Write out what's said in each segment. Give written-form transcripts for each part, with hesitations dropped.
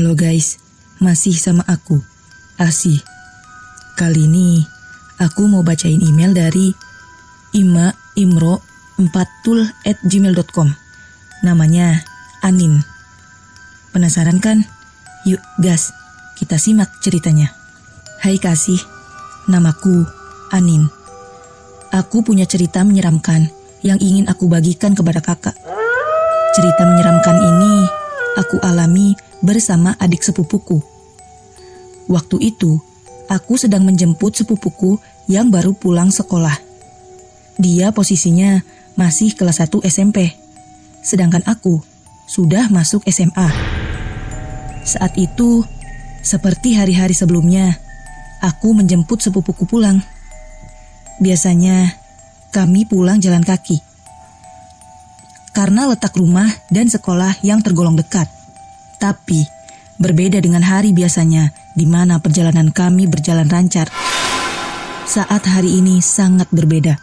Halo guys, masih sama aku, Asih. Kali ini aku mau bacain email dari imaimro4tul@gmail.com. Namanya Anin. Penasaran kan? Yuk gas, kita simak ceritanya. Hai Kasih, namaku Anin. Aku punya cerita menyeramkan yang ingin aku bagikan kepada kakak. Cerita menyeramkan ini aku alami bersama adik sepupuku. Waktu itu, aku sedang menjemput sepupuku yang baru pulang sekolah. Dia posisinya masih kelas 1 SMP, sedangkan aku sudah masuk SMA. Saat itu, seperti hari-hari sebelumnya, aku menjemput sepupuku pulang. Biasanya, kami pulang jalan kaki. Karena letak rumah dan sekolah yang tergolong dekat. Tapi, berbeda dengan hari biasanya di mana perjalanan kami berjalan lancar. Saat hari ini sangat berbeda.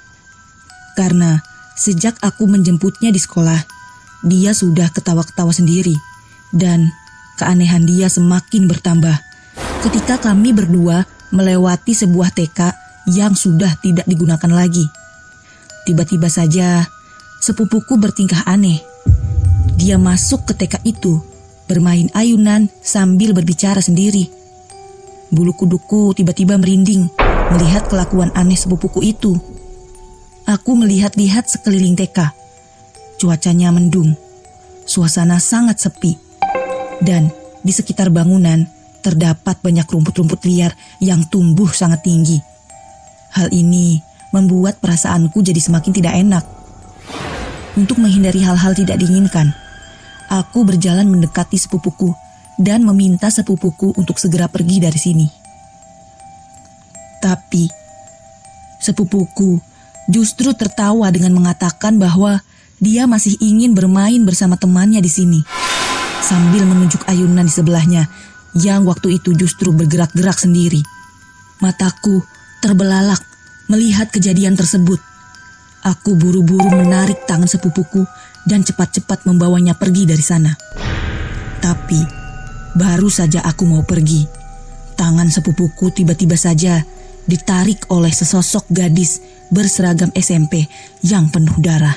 Karena sejak aku menjemputnya di sekolah, dia sudah ketawa-ketawa sendiri. Dan keanehan dia semakin bertambah ketika kami berdua melewati sebuah TK yang sudah tidak digunakan lagi. Tiba-tiba saja, sepupuku bertingkah aneh. Dia masuk ke TK itu, bermain ayunan sambil berbicara sendiri. Bulu kuduku tiba-tiba merinding melihat kelakuan aneh sepupuku itu. Aku melihat-lihat sekeliling TK. Cuacanya mendung, suasana sangat sepi, dan di sekitar bangunan terdapat banyak rumput-rumput liar yang tumbuh sangat tinggi. Hal ini membuat perasaanku jadi semakin tidak enak. Untuk menghindari hal-hal tidak diinginkan, aku berjalan mendekati sepupuku dan meminta sepupuku untuk segera pergi dari sini. Tapi, sepupuku justru tertawa dengan mengatakan bahwa dia masih ingin bermain bersama temannya di sini, sambil menunjuk ayunan di sebelahnya yang waktu itu justru bergerak-gerak sendiri. Mataku terbelalak melihat kejadian tersebut. Aku buru-buru menarik tangan sepupuku dan cepat-cepat membawanya pergi dari sana. Tapi, baru saja aku mau pergi, tangan sepupuku tiba-tiba saja ditarik oleh sesosok gadis berseragam SMP yang penuh darah.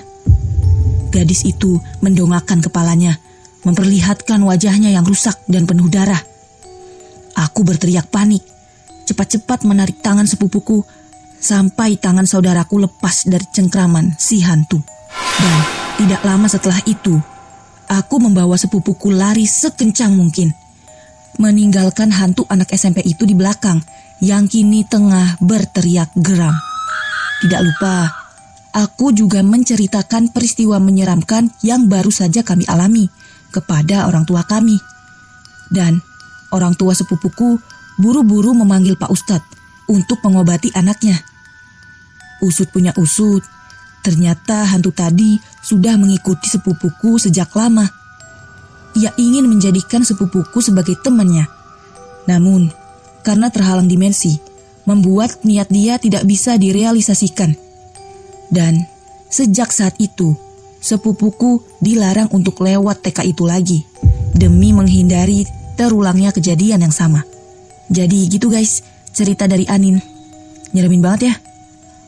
Gadis itu mendongakkan kepalanya, memperlihatkan wajahnya yang rusak dan penuh darah. Aku berteriak panik, cepat-cepat menarik tangan sepupuku sampai tangan saudaraku lepas dari cengkraman si hantu. Dan tidak lama setelah itu, aku membawa sepupuku lari sekencang mungkin, meninggalkan hantu anak SMP itu di belakang yang kini tengah berteriak geram. Tidak lupa, aku juga menceritakan peristiwa menyeramkan yang baru saja kami alami kepada orang tua kami. Dan orang tua sepupuku buru-buru memanggil Pak Ustadz untuk mengobati anaknya. Usut punya usut, ternyata hantu tadi sudah mengikuti sepupuku sejak lama. Ia ingin menjadikan sepupuku sebagai temannya. Namun, karena terhalang dimensi, membuat niat dia tidak bisa direalisasikan. Dan sejak saat itu, sepupuku dilarang untuk lewat TK itu lagi, demi menghindari terulangnya kejadian yang sama. Jadi gitu guys, cerita dari Anin. Nyeremin banget ya.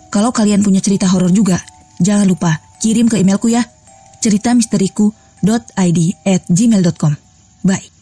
Kalau kalian punya cerita horor juga, jangan lupa kirim ke emailku ya, ceritamisteriku.id@gmail.com. Bye.